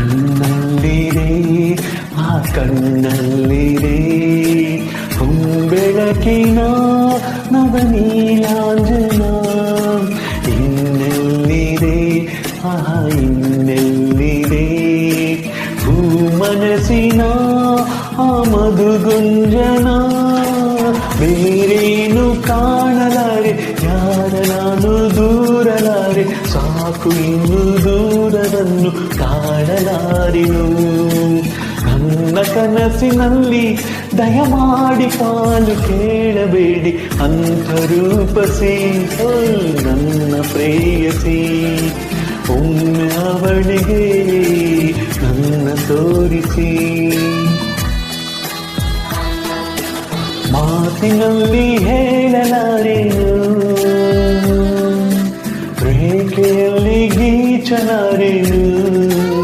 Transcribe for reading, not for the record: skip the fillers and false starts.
ಕಣ್ಣಲ್ಲಿದೆ ಆ ಕಣ್ಣಲ್ಲಿದೆ ಬೆಳಕಿನ ನವನೀಲಾಂಜನ ಇನ್ನೆಲ್ಲಿದೆ ಆ ಇನ್ನೆಲ್ಲಿದೆ ಭೂಮನಸ್ಸಿನ ಆ ಮಧುಗುಂಜನ ಬೇರೇನು ಕಾಣಲಾರೆ ಯಾರ ನಾನು ದೂರಲಾರೆ ಸಾಕು ಇನ್ನು ದೂರವನ್ನು ಕಾಣಲಾರೆನು ನನ್ನ ಕನಸಿನಲ್ಲಿ ದಯಮಾಡಿ ಪಾಲು ಕೇಳಬೇಡಿ ಅಂತರೂಪಸಿ ನನ್ನ ಪ್ರೇಯಸಿ ಒಮ್ಮೆ ಅವಳಿಗೆ ನನ್ನ ತೋರಿಸಿ ಮಾತಿನಲ್ಲಿ ಹೇಳಲಾರೇನು ರೇಖೆಯಲ್ಲಿ ಗೀಚಲಾರೇನು